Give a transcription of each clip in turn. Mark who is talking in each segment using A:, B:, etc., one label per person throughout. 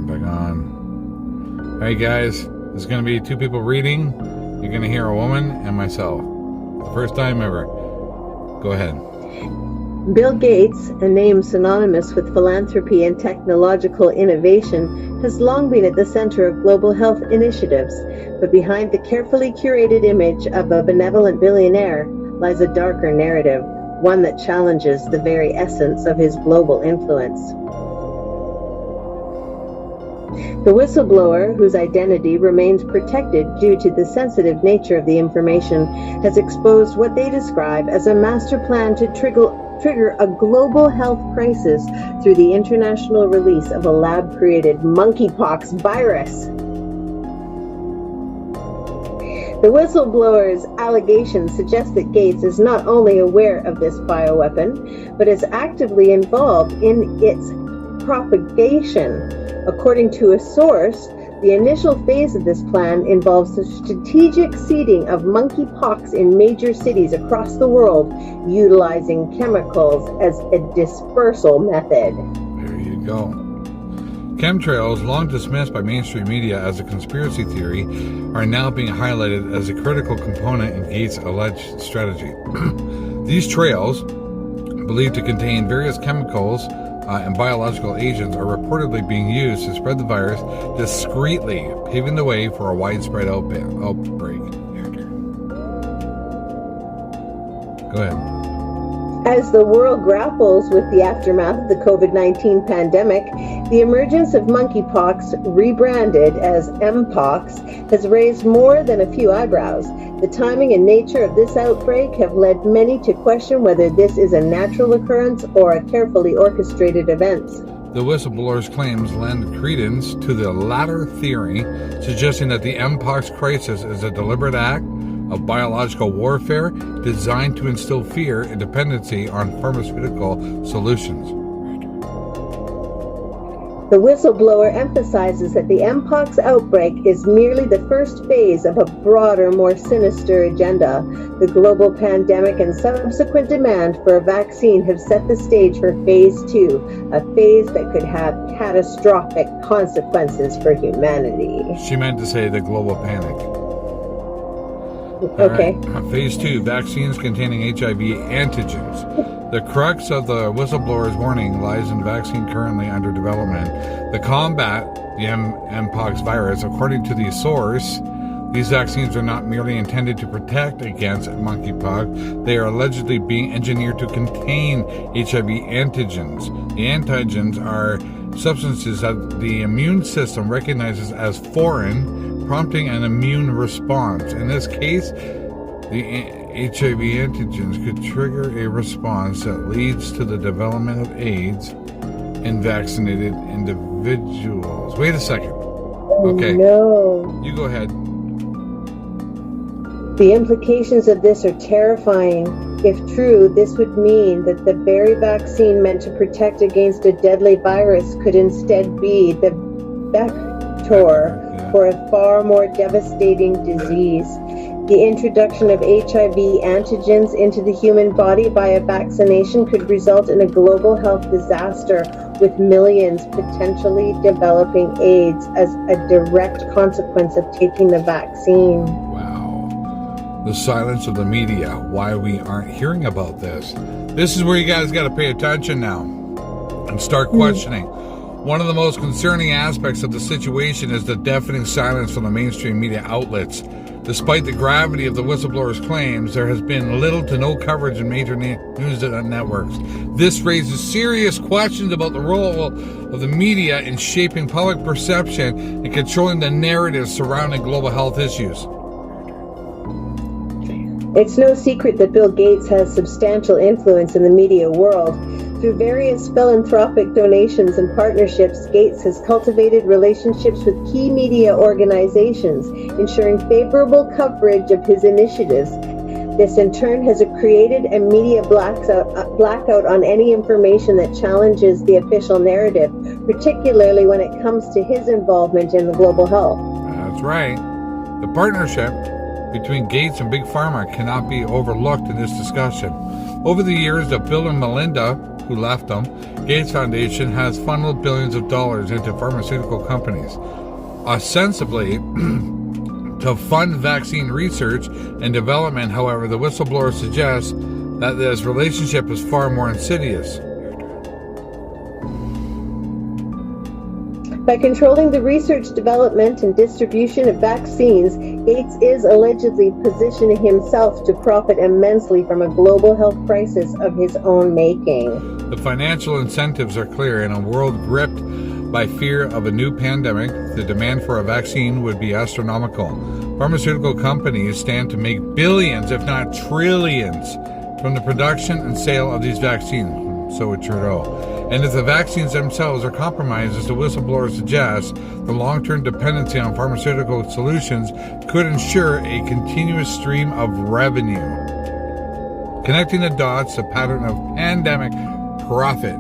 A: Turn it back on. Alright guys, this is going to be two people reading. You're going to hear a woman and myself. The first time ever. Go ahead.
B: Bill Gates, a name synonymous with philanthropy and technological innovation, has long been at the center of global health initiatives, but behind the carefully curated image of a benevolent billionaire lies a darker narrative, one that challenges the very essence of his global influence. The whistleblower, whose identity remains protected due to the sensitive nature of the information, has exposed what they describe as a master plan to trigger a global health crisis through the international release of a lab-created monkeypox virus. The whistleblower's allegations suggest that Gates is not only aware of this bioweapon, but is actively involved in its propagation. According to a source, the initial phase of this plan involves the strategic seeding of monkeypox in major cities across the world, utilizing chemicals as a dispersal method.
A: There you go. Chemtrails, long dismissed by mainstream media as a conspiracy theory, are now being highlighted as a critical component in Gates' alleged strategy. These trails, believed to contain various chemicals and biological agents, are reportedly being used to spread the virus discreetly, paving the way for a widespread outbreak. Go ahead.
B: As the world grapples with the aftermath of the COVID-19 pandemic, the emergence of monkeypox, rebranded as Mpox, has raised more than a few eyebrows. The timing and nature of this outbreak have led many to question whether this is a natural occurrence or a carefully orchestrated event.
A: The whistleblower's claims lend credence to the latter theory, suggesting that the Mpox crisis is a deliberate act of biological warfare designed to instill fear and dependency on pharmaceutical solutions.
B: The whistleblower emphasizes that the Mpox outbreak is merely the first phase of a broader, more sinister agenda. The global pandemic and subsequent demand for a vaccine have set the stage for Phase 2, a phase that could have catastrophic consequences for humanity.
A: She meant to say the global panic.
B: Okay.
A: Right. Phase 2, vaccines containing HIV antigens. The crux of the whistleblower's warning lies in the vaccine currently under development. To combat the Mpox virus, according to the source, these vaccines are not merely intended to protect against monkeypox. They are allegedly being engineered to contain HIV antigens. The antigens are substances that the immune system recognizes as foreign, prompting an immune response. In this case, the HIV antigens could trigger a response that leads to the development of AIDS in vaccinated individuals. Wait a second. Okay.
B: No.
A: You go ahead.
B: The implications of this are terrifying. If true, this would mean that the very vaccine meant to protect against a deadly virus could instead be the vector for a far more devastating disease. The introduction of HIV antigens into the human body via vaccination could result in a global health disaster, with millions potentially developing AIDS as a direct consequence of taking the vaccine.
A: Wow. The silence of the media, why we aren't hearing about this. This is where you guys got to pay attention now and start questioning. One of the most concerning aspects of the situation is the deafening silence from the mainstream media outlets. Despite the gravity of the whistleblower's claims, there has been little to no coverage in major news networks. This raises serious questions about the role of the media in shaping public perception and controlling the narrative surrounding global health issues.
B: It's no secret that Bill Gates has substantial influence in the media world. Through various philanthropic donations and partnerships, Gates has cultivated relationships with key media organizations, ensuring favorable coverage of his initiatives. This in turn has created a media blackout on any information that challenges the official narrative, particularly when it comes to his involvement in the global health.
A: That's right. The partnership between Gates and Big Pharma cannot be overlooked in this discussion. Over the years, the Bill and Melinda who left them, Gates Foundation has funneled billions of dollars into pharmaceutical companies, ostensibly to fund vaccine research and development. However, the whistleblower suggests that this relationship is far more insidious.
B: By controlling the research, development, and distribution of vaccines, Gates is allegedly positioning himself to profit immensely from a global health crisis of his own making.
A: The financial incentives are clear. In a world gripped by fear of a new pandemic, the demand for a vaccine would be astronomical. Pharmaceutical companies stand to make billions, if not trillions, from the production and sale of these vaccines, so would Trudeau. And if the vaccines themselves are compromised, as the whistleblower suggests, the long-term dependency on pharmaceutical solutions could ensure a continuous stream of revenue. Connecting the dots, a pattern of pandemic profit.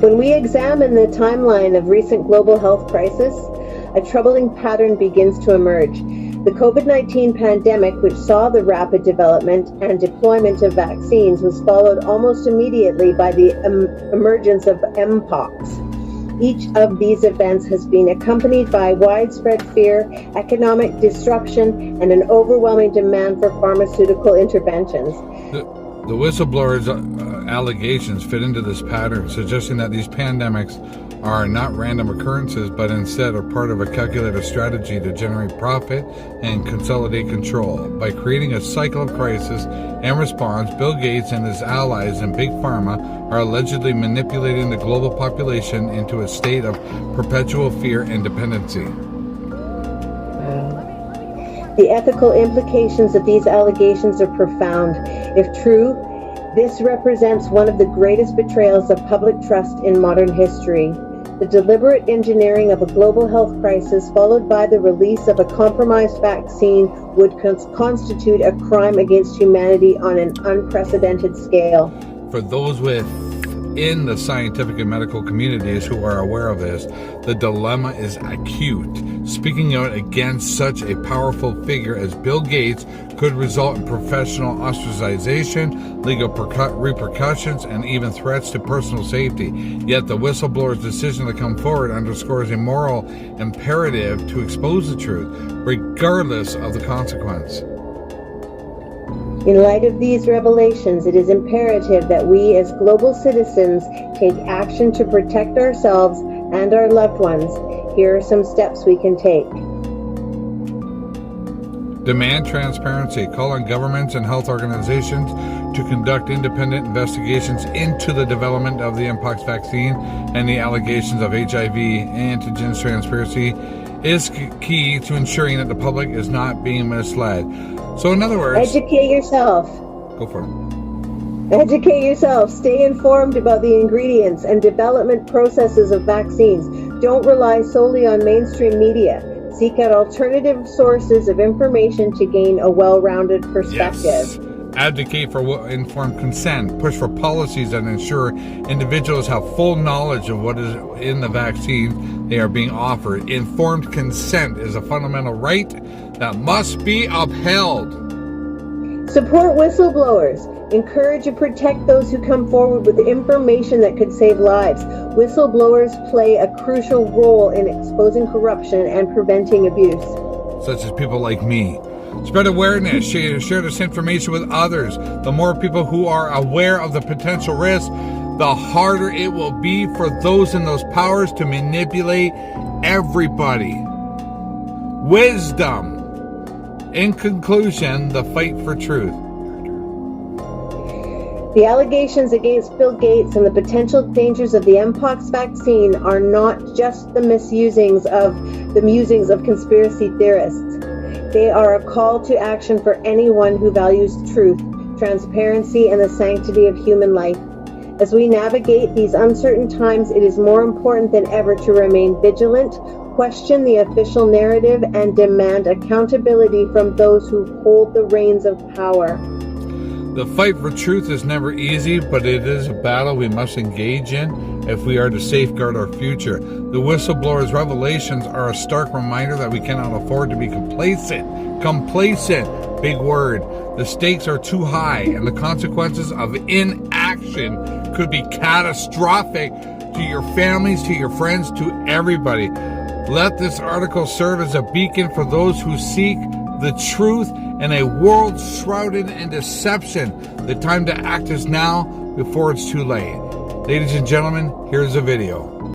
B: When we examine the timeline of recent global health crisis, a troubling pattern begins to emerge. The COVID-19 pandemic, which saw the rapid development and deployment of vaccines, was followed almost immediately by the emergence of Mpox. Each of these events has been accompanied by widespread fear, economic disruption, and an overwhelming demand for pharmaceutical interventions.
A: The whistleblower's allegations fit into this pattern, suggesting that these pandemics are not random occurrences, but instead are part of a calculated strategy to generate profit and consolidate control. By creating a cycle of crisis and response, Bill Gates and his allies in Big Pharma are allegedly manipulating the global population into a state of perpetual fear and dependency.
B: The ethical implications of these allegations are profound. If true, this represents one of the greatest betrayals of public trust in modern history. The deliberate engineering of a global health crisis followed by the release of a compromised vaccine would constitute a crime against humanity on an unprecedented scale.
A: For those within the scientific and medical communities who are aware of this, the dilemma is acute. Speaking out against such a powerful figure as Bill Gates could result in professional ostracization, legal repercussions, and even threats to personal safety. Yet the whistleblower's decision to come forward underscores a moral imperative to expose the truth, regardless of the consequence.
B: In light of these revelations, it is imperative that we as global citizens take action to protect ourselves and our loved ones. Here are some steps we can take.
A: Demand transparency. Call on governments and health organizations to conduct independent investigations into the development of the Mpox vaccine and the allegations of HIV antigens. Transparency is key to ensuring that the public is not being misled. So in other words,
B: educate yourself.
A: Go for it.
B: Educate yourself. Stay informed about the ingredients and development processes of vaccines. Don't rely solely on mainstream media. Seek out alternative sources of information to gain a well-rounded perspective.
A: Yes. Advocate for informed consent. Push for policies that ensure individuals have full knowledge of what is in the vaccine they are being offered. Informed consent is a fundamental right that must be upheld.
B: Support whistleblowers. Encourage and protect those who come forward with information that could save lives. Whistleblowers play a crucial role in exposing corruption and preventing abuse.
A: Such as people like me. Spread awareness. Share this information with others. The more people who are aware of the potential risks, the harder it will be for those in those powers to manipulate everybody. Wisdom. In conclusion, the fight for truth.
B: The allegations against Bill Gates and the potential dangers of the Mpox vaccine are not just the musings of conspiracy theorists. They are a call to action for anyone who values truth, transparency, and the sanctity of human life. As we navigate these uncertain times, it is more important than ever to remain vigilant, question the official narrative, and demand accountability from those who hold the reins of power.
A: The fight for truth is never easy, but it is a battle we must engage in if we are to safeguard our future. The whistleblower's revelations are a stark reminder that we cannot afford to be complacent. Complacent, big word. The stakes are too high, and the consequences of inaction could be catastrophic to your families, to your friends, to everybody. Let this article serve as a beacon for those who seek the truth in a world shrouded in deception. The time to act is now before it's too late. Ladies and gentlemen, here's a video.